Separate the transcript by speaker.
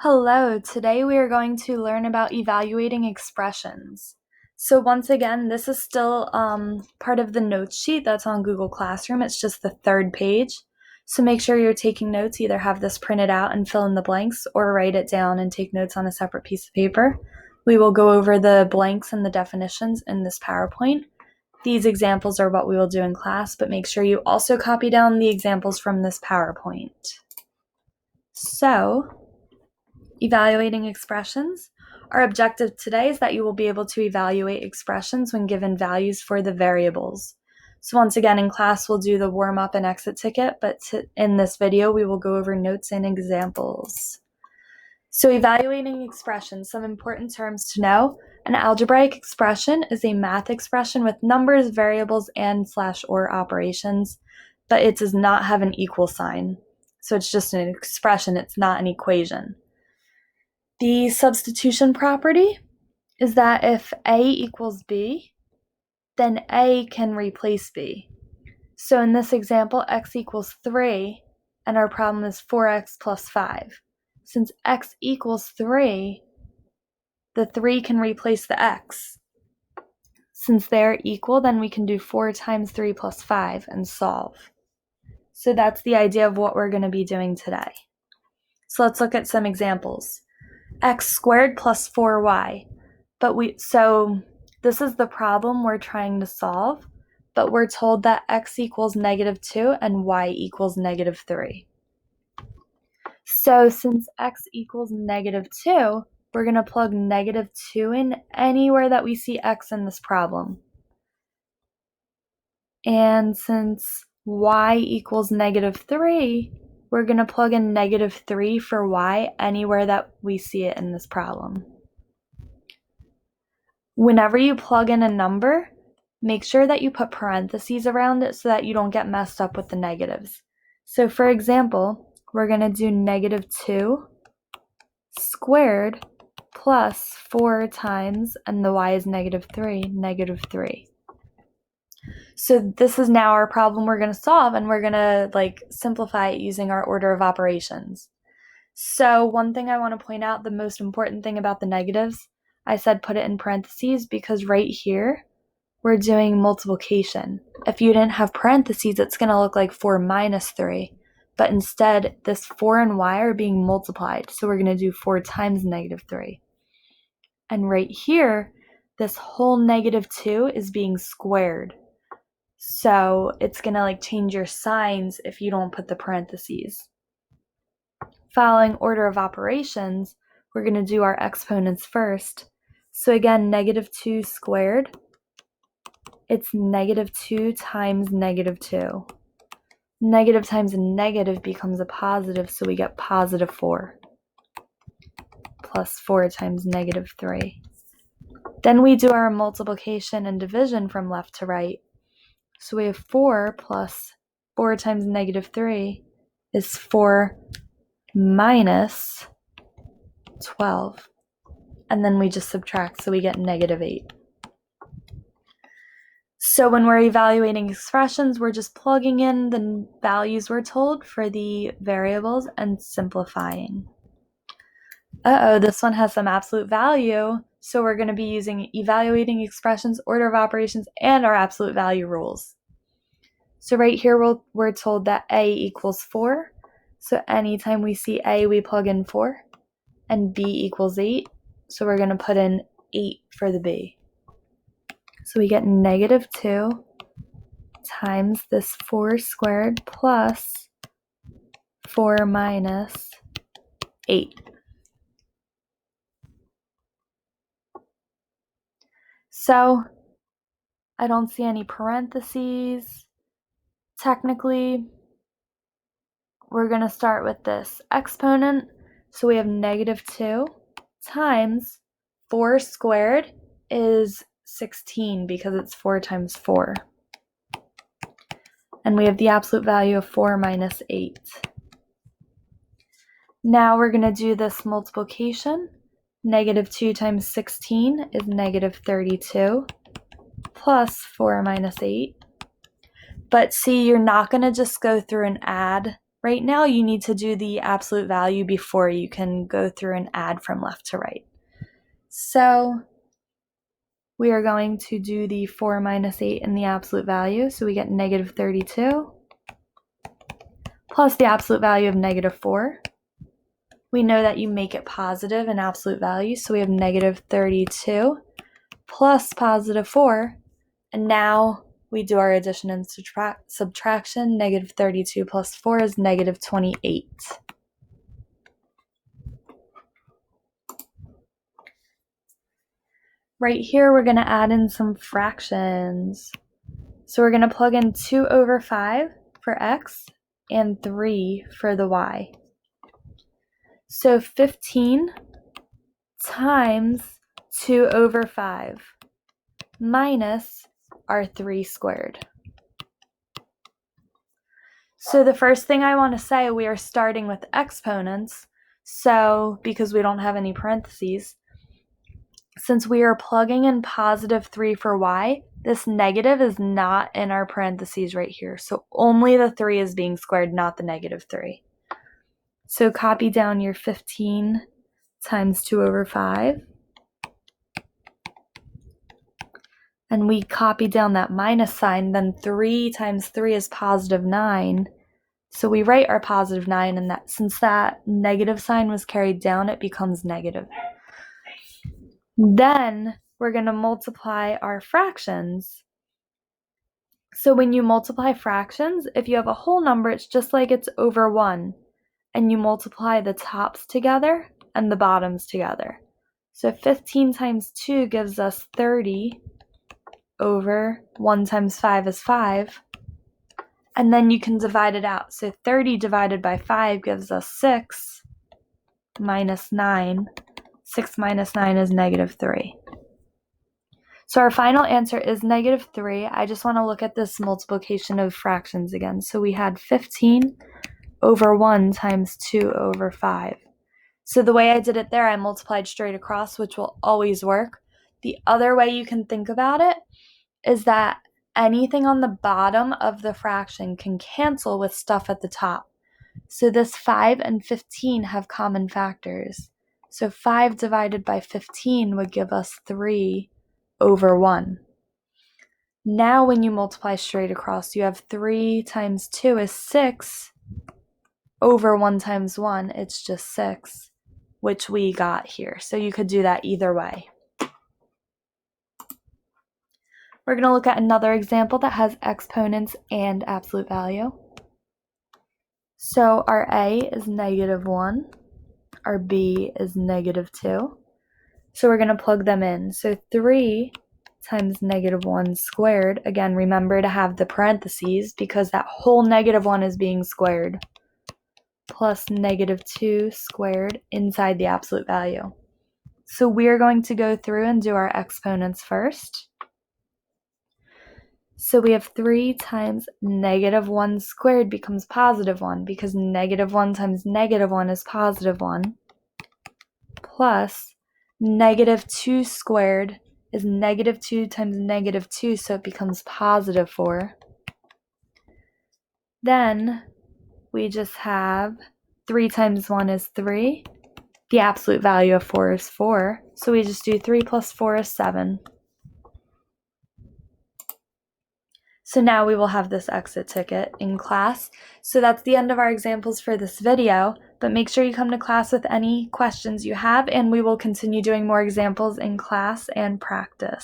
Speaker 1: Hello, today we are going to learn about evaluating expressions. So once again, this is still part of the notes sheet that's on Google Classroom. It's just the third page. So make sure you're taking notes, either have this printed out and fill in the blanks or write it down and take notes on a separate piece of paper. We will go over the blanks and the definitions in this PowerPoint. These examples are what we will do in class, but make sure you also copy down the examples from this PowerPoint. So, evaluating expressions. Our objective today is that you will be able to evaluate expressions when given values for the variables. So once again, in class, we'll do the warm-up and exit ticket, but in this video, we will go over notes and examples. So evaluating expressions, some important terms to know. An algebraic expression is a math expression with numbers, variables, and /or operations, but it does not have an equal sign. So it's just an expression, it's not an equation. The substitution property is that if A equals B, then A can replace B. So in this example, x equals 3, and our problem is 4x plus 5. Since x equals 3, the 3 can replace the x. Since they're equal, then we can do 4 times 3 plus 5 and solve. So that's the idea of what we're going to be doing today. So let's look at some examples. X squared plus 4y. So this is the problem we're trying to solve, but we're told that x equals -2 and y equals -3. So since x equals -2, we're going to plug -2 in anywhere that we see x in this problem. And since y equals -3, we're going to plug in -3 for y anywhere that we see it in this problem. Whenever you plug in a number, make sure that you put parentheses around it so that you don't get messed up with the negatives. So for example, we're going to do -2 squared plus 4 times, and the y is -3, -3. So this is now our problem we're going to solve, and we're going to simplify it using our order of operations. So one thing I want to point out, the most important thing about the negatives, I said put it in parentheses because right here we're doing multiplication. If you didn't have parentheses, it's going to look like 4 minus 3. But instead, this 4 and y are being multiplied. So we're going to do 4 times -3. And right here, this whole -2 is being squared. So it's going to change your signs if you don't put the parentheses. Following order of operations, we're going to do our exponents first. So again, -2 squared, it's -2 times -2. Negative times a negative becomes a positive, so we get +4 plus 4 times -3. Then we do our multiplication and division from left to right. So we have 4 plus 4 times -3 is 4 minus 12. And then we just subtract, so we get -8. So when we're evaluating expressions, we're just plugging in the values we're told for the variables and simplifying. This one has some absolute value, so we're going to be using evaluating expressions, order of operations, and our absolute value rules. So right here, we're told that A equals 4. So anytime we see A, we plug in 4. And B equals 8. So we're going to put in 8 for the B. So we get -2 times this 4 squared plus 4 minus 8. So I don't see any parentheses. Technically, we're going to start with this exponent. So we have -2 times 4 squared is 16 because it's 4 times 4. And we have the absolute value of 4 minus 8. Now we're going to do this multiplication. -2 times 16 is -32 plus 4 minus 8. But see, you're not going to just go through and add Right now, you need to do the absolute value before you can go through and add from left to right. So we are going to do the 4 minus 8 in the absolute value. So we get negative 32 plus the absolute value of negative 4. We know that you make it positive in absolute value. So we have negative 32 plus positive 4. And now we do our addition and subtraction. Negative 32 plus 4 is negative 28. Right here, we're going to add in some fractions. So we're going to plug in 2 over 5 for x and 3 for the y. So 15 times 2 over 5 minus our 3 squared. So the first thing I want to say, we are starting with exponents. So because we don't have any parentheses, since we are plugging in positive 3 for y, this negative is not in our parentheses right here. So only the 3 is being squared, not the negative 3. So copy down your 15 times 2 over 5. And we copy down that minus sign, then 3 times 3 is positive 9. So we write our positive 9, and that since that negative sign was carried down, it becomes negative. Then we're going to multiply our fractions. So when you multiply fractions, if you have a whole number, it's just like it's over 1. And you multiply the tops together and the bottoms together. So 15 times 2 gives us 30 over 1 times 5 is 5. And then you can divide it out. So 30 divided by 5 gives us 6 minus 9. 6 minus 9 is negative 3. So our final answer is negative 3. I just want to look at this multiplication of fractions again. So we had 15 over 1 times 2 over 5. So the way I did it there, I multiplied straight across, which will always work. The other way you can think about it is that anything on the bottom of the fraction can cancel with stuff at the top. So this 5 and 15 have common factors. So 5 divided by 15 would give us 3 over 1. Now when you multiply straight across, you have 3 times 2 is 6 over 1 times 1. It's just 6, which we got here. So you could do that either way. We're going to look at another example that has exponents and absolute value. So our a is negative 1. Our b is negative 2. So we're going to plug them in. So 3 times negative 1 squared. Again, remember to have the parentheses because that whole negative 1 is being squared. Plus negative 2 squared inside the absolute value. So we're going to go through and do our exponents first. So we have 3 times negative 1 squared becomes positive 1 because negative 1 times negative 1 is positive 1. Plus negative 2 squared is negative 2 times negative 2, so it becomes positive 4. Then we just have 3 times 1 is 3. The absolute value of 4 is 4. So we just do 3 plus 4 is 7. So now we will have this exit ticket in class. So that's the end of our examples for this video, but make sure you come to class with any questions you have, and we will continue doing more examples in class and practice.